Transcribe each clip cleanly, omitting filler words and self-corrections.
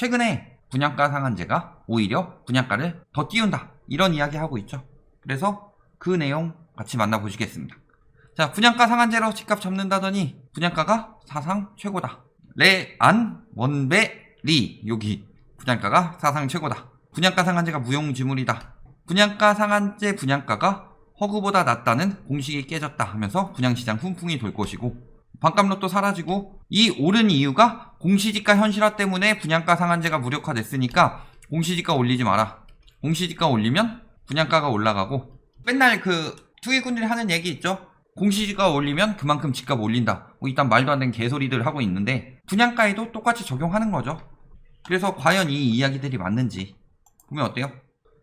최근에 분양가 상한제가 오히려 분양가를 더 띄운다, 이런 이야기 하고 있죠. 그래서 그 내용 같이 만나보시겠습니다. 자, 분양가 상한제로 집값 잡는다더니 분양가가 사상 최고다. 레안 원베 리, 여기 분양가가 사상 최고다. 분양가 상한제가 무용지물이다. 분양가 상한제 분양가가 허구보다 낮다는 공식이 깨졌다 하면서 분양시장 훈풍이 돌 것이고, 반값롯도 사라지고, 이 오른 이유가 공시지가 현실화 때문에 분양가 상한제가 무력화됐으니까 공시지가 올리지 마라. 공시지가 올리면 분양가가 올라가고, 맨날 그 투기꾼들이 하는 얘기 있죠. 공시지가 올리면 그만큼 집값 올린다. 뭐 일단 말도 안 되는 개소리들 하고 있는데 분양가에도 똑같이 적용하는 거죠. 그래서 과연 이 이야기들이 맞는지 보면 어때요?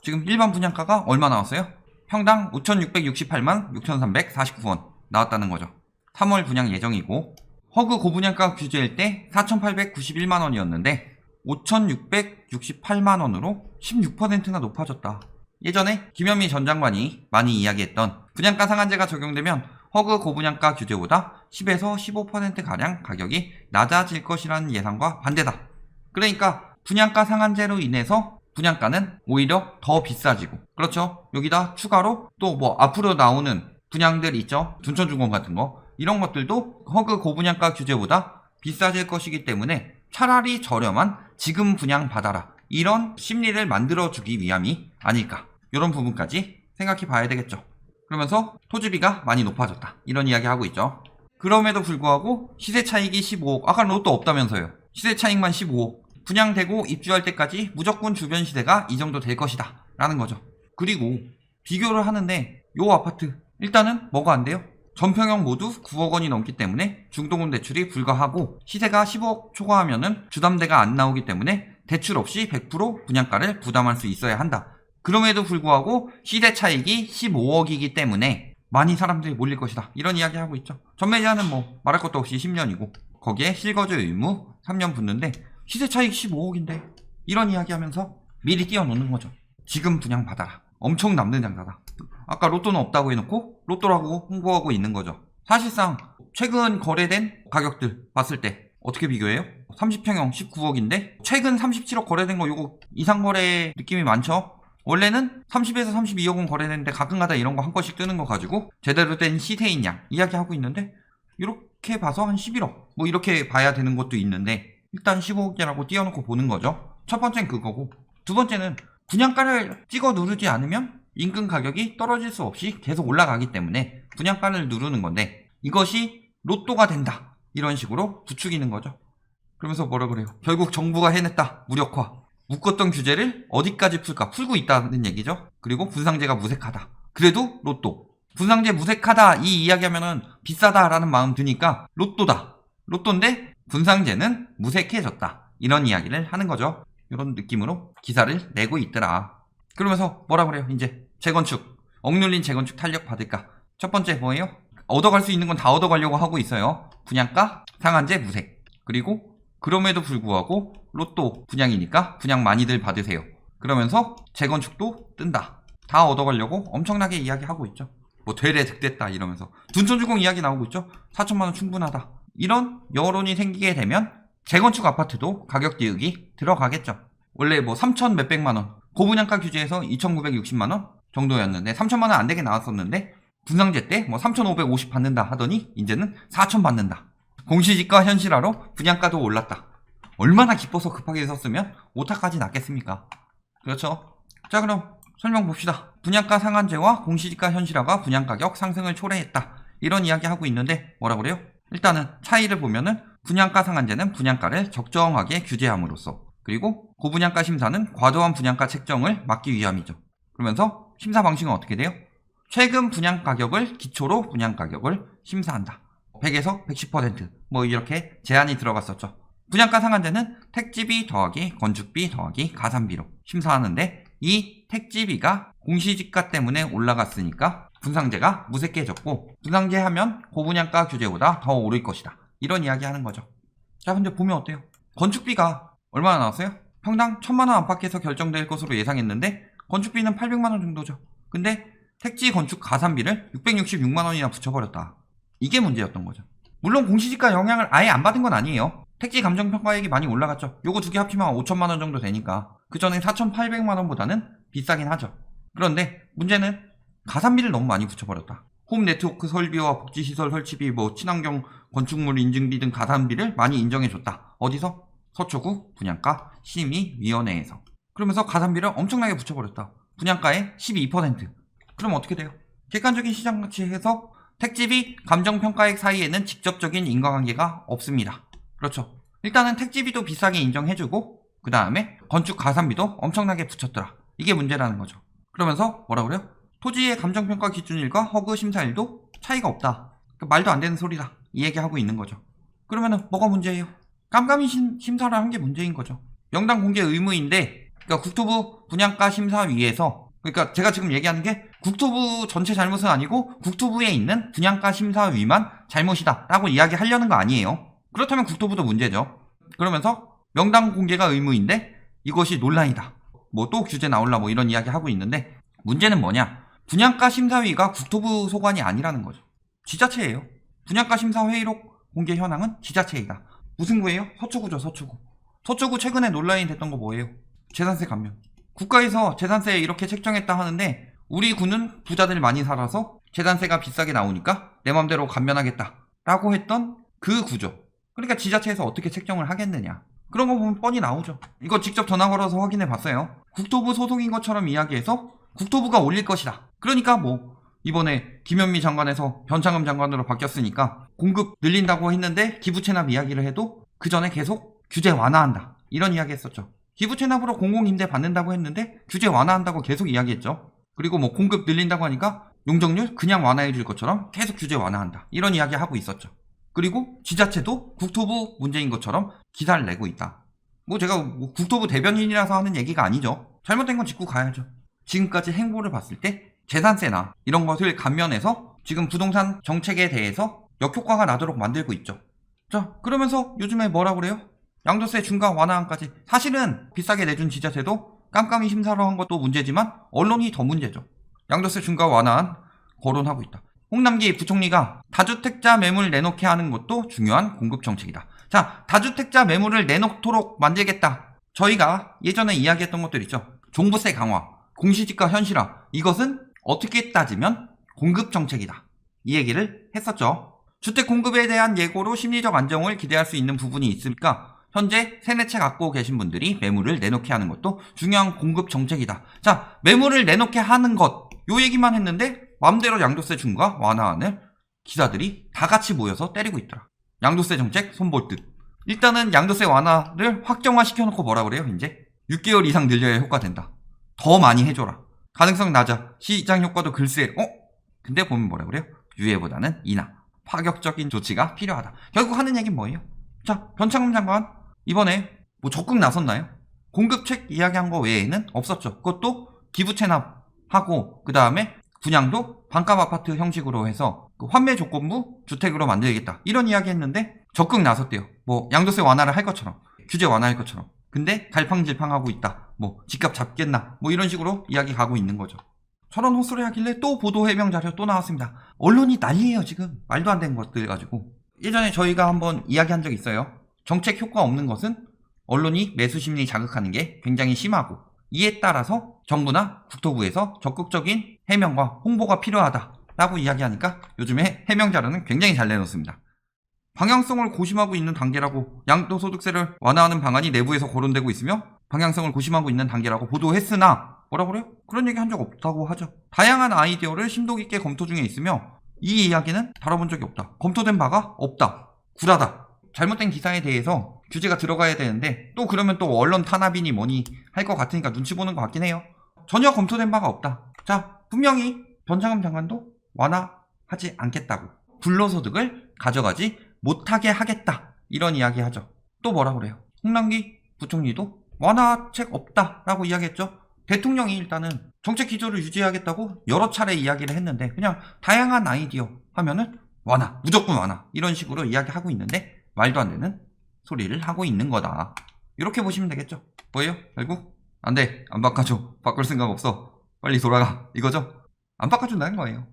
지금 일반 분양가가 얼마 나왔어요? 평당 5,668만 6,349원 나왔다는 거죠. 3월 분양 예정이고, 허그 고분양가 규제일 때 4,891만원이었는데 5,668만원으로 16%나 높아졌다. 예전에 김현미 전 장관이 많이 이야기했던 분양가 상한제가 적용되면 허그 고분양가 규제보다 10에서 15%가량 가격이 낮아질 것이라는 예상과 반대다. 그러니까 분양가 상한제로 인해서 분양가는 오히려 더 비싸지고, 그렇죠. 여기다 추가로 또 뭐 앞으로 나오는 분양들 있죠. 둔촌주공 같은 거, 이런 것들도 허그 고분양가 규제보다 비싸질 것이기 때문에 차라리 저렴한 지금 분양 받아라, 이런 심리를 만들어주기 위함이 아닐까, 이런 부분까지 생각해 봐야 되겠죠. 그러면서 토지비가 많이 높아졌다, 이런 이야기 하고 있죠. 그럼에도 불구하고 시세 차익이 15억, 아까 로또 없다면서요. 시세 차익만 15억, 분양되고 입주할 때까지 무조건 주변 시세가 이 정도 될 것이다 라는 거죠. 그리고 비교를 하는데 요 아파트 일단은 뭐가 안 돼요? 전평형 모두 9억 원이 넘기 때문에 중도금 대출이 불가하고, 시세가 15억 초과하면은 주담대가 안 나오기 때문에 대출 없이 100% 분양가를 부담할 수 있어야 한다. 그럼에도 불구하고 시세 차익이 15억이기 때문에 많이 사람들이 몰릴 것이다, 이런 이야기 하고 있죠. 전매 제한은 뭐 말할 것도 없이 10년이고 거기에 실거주 의무 3년 붙는데 시세 차익 15억인데 이런 이야기 하면서 미리 띄워놓는 거죠. 지금 분양 받아라, 엄청 남는 장사다. 아까 로또는 없다고 해놓고 로또라고 홍보하고 있는 거죠. 사실상 최근 거래된 가격들 봤을 때 어떻게 비교해요? 30평형 19억인데 최근 37억 거래된 거, 요거 이상거래 느낌이 많죠? 원래는 30에서 32억은 거래됐는데 가끔가다 이런 거 한 건씩 뜨는 거 가지고 제대로 된 시세인 양 이야기하고 있는데, 이렇게 봐서 한 11억 뭐 이렇게 봐야 되는 것도 있는데 일단 15억이라고 띄워놓고 보는 거죠. 첫 번째는 그거고, 두 번째는 분양가를 찍어 누르지 않으면 인근 가격이 떨어질 수 없이 계속 올라가기 때문에 분양가를 누르는 건데, 이것이 로또가 된다, 이런 식으로 부추기는 거죠. 그러면서 뭐라 그래요? 결국 정부가 해냈다, 무력화. 묶었던 규제를 어디까지 풀까? 풀고 있다는 얘기죠. 그리고 분상제가 무색하다. 그래도 로또. 분상제 무색하다 이 이야기하면은 비싸다라는 마음 드니까 로또다. 로또인데 분상제는 무색해졌다, 이런 이야기를 하는 거죠. 이런 느낌으로 기사를 내고 있더라. 그러면서 뭐라 그래요? 이제 재건축, 억눌린 재건축 탄력 받을까? 첫 번째 뭐예요? 얻어갈 수 있는 건 다 얻어가려고 하고 있어요. 분양가 상한제 무색. 그리고 그럼에도 불구하고 로또 분양이니까 분양 많이들 받으세요. 그러면서 재건축도 뜬다. 다 얻어가려고 엄청나게 이야기하고 있죠. 뭐 되레 득됐다 이러면서 둔촌주공 이야기 나오고 있죠. 4천만원 충분하다. 이런 여론이 생기게 되면 재건축 아파트도 가격 띄우기 들어가겠죠. 원래 뭐 3천 몇백만원, 고분양가 규제에서 2,960만원 정도였는데 3천만원 안 되게 나왔었는데 분상제 때 뭐 3,550 받는다 하더니 이제는 4천 받는다. 공시지가 현실화로 분양가도 올랐다. 얼마나 기뻐서 급하게 섰으면 오타까지 났겠습니까? 그렇죠. 자, 그럼 설명 봅시다. 분양가 상한제와 공시지가 현실화가 분양가격 상승을 초래했다, 이런 이야기 하고 있는데 뭐라 그래요? 일단은 차이를 보면은 분양가 상한제는 분양가를 적정하게 규제함으로써, 그리고 고분양가 심사는 과도한 분양가 책정을 막기 위함이죠. 그러면서 심사 방식은 어떻게 돼요? 최근 분양 가격을 기초로 분양 가격을 심사한다. 100에서 110% 뭐 이렇게 제한이 들어갔었죠. 분양가 상한제는 택지비 더하기 건축비 더하기 가산비로 심사하는데, 이 택지비가 공시지가 때문에 올라갔으니까 분상제가 무색해졌고, 분상제 하면 고분양가 규제보다 더 오를 것이다, 이런 이야기 하는 거죠. 자, 근데 보면 어때요? 건축비가 얼마나 나왔어요? 평당 1,000만원 안팎에서 결정될 것으로 예상했는데 건축비는 800만원 정도죠. 근데 택지 건축 가산비를 666만원이나 붙여버렸다. 이게 문제였던 거죠. 물론 공시지가 영향을 아예 안 받은 건 아니에요. 택지 감정평가액이 많이 올라갔죠. 요거 두 개 합치면 5천만원 정도 되니까 그 전에 4,800만원보다는 비싸긴 하죠. 그런데 문제는 가산비를 너무 많이 붙여버렸다. 홈 네트워크 설비와 복지시설 설치비, 친환경 건축물 인증비 등 가산비를 많이 인정해줬다. 어디서? 서초구 분양가 심의위원회에서. 그러면서 가산비를 엄청나게 붙여버렸다. 분양가의 12%. 그럼 어떻게 돼요? 객관적인 시장가치에서 택지비, 감정평가액 사이에는 직접적인 인과관계가 없습니다. 그렇죠. 일단은 택지비도 비싸게 인정해주고 그 다음에 건축 가산비도 엄청나게 붙였더라. 이게 문제라는 거죠. 그러면서 뭐라 그래요? 토지의 감정평가 기준일과 허그 심사일도 차이가 없다. 말도 안 되는 소리다. 이 얘기하고 있는 거죠. 그러면은 뭐가 문제예요? 깜깜이 심사를 한 게 문제인 거죠. 명당 공개 의무인데, 그러니까 국토부 분양가 심사위에서, 그러니까 제가 지금 얘기하는 게 국토부 전체 잘못은 아니고 국토부에 있는 분양가 심사위만 잘못이다 라고 이야기하려는 거 아니에요. 그렇다면 국토부도 문제죠. 그러면서 명당 공개가 의무인데 이것이 논란이다. 또 규제 나올라 이런 이야기 하고 있는데, 문제는 뭐냐? 분양가 심사위가 국토부 소관이 아니라는 거죠. 지자체예요. 분양가 심사 회의록 공개 현황은 지자체이다. 무슨 구예요? 서초구죠, 서초구. 서초구 최근에 논란이 됐던 거 뭐예요? 재산세 감면. 국가에서 재산세 이렇게 책정했다 하는데 우리 구는 부자들 많이 살아서 재산세가 비싸게 나오니까 내 맘대로 감면하겠다 라고 했던 그 구조. 그러니까 지자체에서 어떻게 책정을 하겠느냐. 그런 거 보면 뻔히 나오죠. 이거 직접 전화 걸어서 확인해 봤어요. 국토부 소속인 것처럼 이야기해서 국토부가 올릴 것이다. 그러니까 이번에 김현미 장관에서 변창흠 장관으로 바뀌었으니까 공급 늘린다고 했는데 기부 체납 이야기를 해도 그 전에 계속 규제 완화한다. 이런 이야기 했었죠. 기부 체납으로 공공임대 받는다고 했는데 규제 완화한다고 계속 이야기했죠. 그리고 공급 늘린다고 하니까 용적률 그냥 완화해 줄 것처럼 계속 규제 완화한다. 이런 이야기 하고 있었죠. 그리고 지자체도 국토부 문제인 것처럼 기사를 내고 있다. 제가 국토부 대변인이라서 하는 얘기가 아니죠. 잘못된 건 짚고 가야죠. 지금까지 행보를 봤을 때 재산세나 이런 것을 감면해서 지금 부동산 정책에 대해서 역효과가 나도록 만들고 있죠. 자, 그러면서 요즘에 뭐라 그래요? 양도세 중과 완화안까지. 사실은 비싸게 내준 지자체도 깜깜이 심사로 한 것도 문제지만 언론이 더 문제죠. 양도세 중과 완화안 거론하고 있다. 홍남기 부총리가 다주택자 매물 내놓게 하는 것도 중요한 공급 정책이다. 자, 다주택자 매물을 내놓도록 만들겠다. 저희가 예전에 이야기했던 것들 있죠. 종부세 강화, 공시지가 현실화. 이것은 어떻게 따지면 공급 정책이다. 이 얘기를 했었죠. 주택 공급에 대한 예고로 심리적 안정을 기대할 수 있는 부분이 있으니까 현재 세네 채 갖고 계신 분들이 매물을 내놓게 하는 것도 중요한 공급 정책이다. 자, 매물을 내놓게 하는 것, 요 얘기만 했는데 마음대로 양도세 중과 완화안을 기사들이 다 같이 모여서 때리고 있더라. 양도세 정책 손볼 듯. 일단은 양도세 완화를 확정화시켜놓고 뭐라 그래요? 이제 6개월 이상 늘려야 효과된다. 더 많이 해줘라. 가능성 낮아. 시장 효과도 글쎄. 근데 보면 뭐라 그래요? 유예보다는 인하. 파격적인 조치가 필요하다. 결국 하는 얘기는 뭐예요? 자, 변창흠 장관 이번에 적극 나섰나요? 공급책 이야기한 거 외에는 없었죠. 그것도 기부 체납하고 그 다음에 분양도 반값 아파트 형식으로 해서 환매 조건부 주택으로 만들겠다. 이런 이야기 했는데 적극 나섰대요. 양도세 완화를 할 것처럼, 규제 완화할 것처럼. 근데 갈팡질팡하고 있다. 집값 잡겠나. 이런 식으로 이야기 가고 있는 거죠. 저런 헛소리 하길래 또 보도 해명 자료 또 나왔습니다. 언론이 난리예요 지금. 말도 안 되는 것들 가지고. 예전에 저희가 한번 이야기한 적 있어요. 정책 효과 없는 것은 언론이 매수 심리 자극하는 게 굉장히 심하고 이에 따라서 정부나 국토부에서 적극적인 해명과 홍보가 필요하다라고 이야기하니까 요즘에 해명 자료는 굉장히 잘 내놓습니다. 방향성을 고심하고 있는 단계라고 양도소득세를 완화하는 방안이 내부에서 거론되고 있으며 방향성을 고심하고 있는 단계라고 보도했으나 뭐라 그래요? 그런 얘기 한 적 없다고 하죠. 다양한 아이디어를 심도 깊게 검토 중에 있으며 이 이야기는 다뤄본 적이 없다. 검토된 바가 없다. 구라다. 잘못된 기사에 대해서 규제가 들어가야 되는데 또 그러면 또 언론 탄압이니 뭐니 할 것 같으니까 눈치 보는 것 같긴 해요. 전혀 검토된 바가 없다. 자, 분명히 변창흠 장관도 완화하지 않겠다고. 불로소득을 가져가지 못하게 하겠다. 이런 이야기 하죠. 또 뭐라 그래요? 홍남기 부총리도 완화책 없다라고 이야기했죠. 대통령이 일단은 정책 기조를 유지하겠다고 여러 차례 이야기를 했는데 그냥 다양한 아이디어 하면은 완화, 무조건 완화 이런 식으로 이야기하고 있는데 말도 안 되는 소리를 하고 있는 거다. 이렇게 보시면 되겠죠. 뭐예요? 결국 안 돼. 안 바꿔줘. 바꿀 생각 없어. 빨리 돌아가. 이거죠? 안 바꿔준다는 거예요.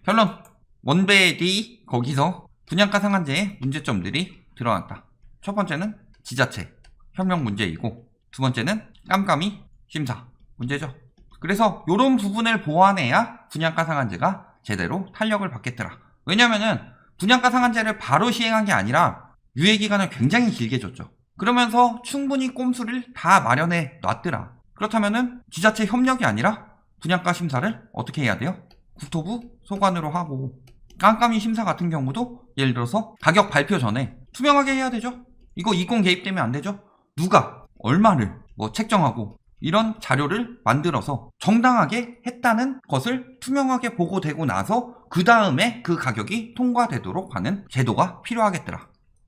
결론. 원베디 거기서 분양가 상한제의 문제점들이 드러났다. 첫 번째는 지자체 협력 문제이고, 두 번째는 깜깜이 심사 문제죠. 그래서 이런 부분을 보완해야 분양가 상한제가 제대로 탄력을 받겠더라. 왜냐면은 분양가 상한제를 바로 시행한 게 아니라 유예기간을 굉장히 길게 줬죠. 그러면서 충분히 꼼수를 다 마련해 놨더라. 그렇다면은 지자체 협력이 아니라 분양가 심사를 어떻게 해야 돼요? 국토부 소관으로 하고, 깜깜이 심사 같은 경우도 예를 들어서 가격 발표 전에 투명하게 해야 되죠. 이거 이권 개입되면 안 되죠. 누가 얼마를 책정하고 이런 자료를 만들어서 정당하게 했다는 것을 투명하게 보고되고 나서 그 다음에 그 가격이 통과되도록 하는 제도가 필요하겠더라.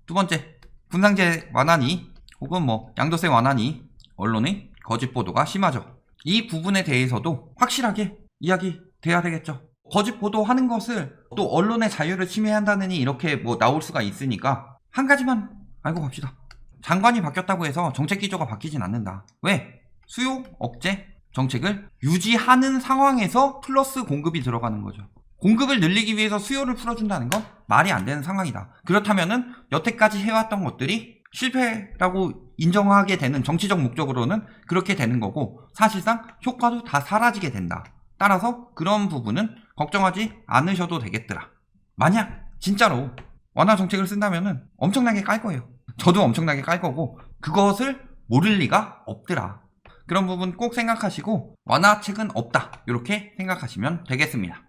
두 번째, 분상제 완화니 혹은 양도세 완화니 언론의 거짓 보도가 심하죠. 이 부분에 대해서도 확실하게 이야기돼야 되겠죠. 거짓 보도하는 것을 또 언론의 자유를 침해한다느니 이렇게 나올 수가 있으니까 한 가지만 알고 갑시다. 장관이 바뀌었다고 해서 정책 기조가 바뀌진 않는다. 왜? 수요 억제 정책을 유지하는 상황에서 플러스 공급이 들어가는 거죠. 공급을 늘리기 위해서 수요를 풀어준다는 건 말이 안 되는 상황이다. 그렇다면은 여태까지 해왔던 것들이 실패라고 인정하게 되는 정치적 목적으로는 그렇게 되는 거고, 사실상 효과도 다 사라지게 된다. 따라서 그런 부분은 걱정하지 않으셔도 되겠더라. 만약 진짜로 완화 정책을 쓴다면은 엄청나게 깔 거예요. 저도 엄청나게 깔 거고, 그것을 모를 리가 없더라. 그런 부분 꼭 생각하시고 완화책은 없다, 이렇게 생각하시면 되겠습니다.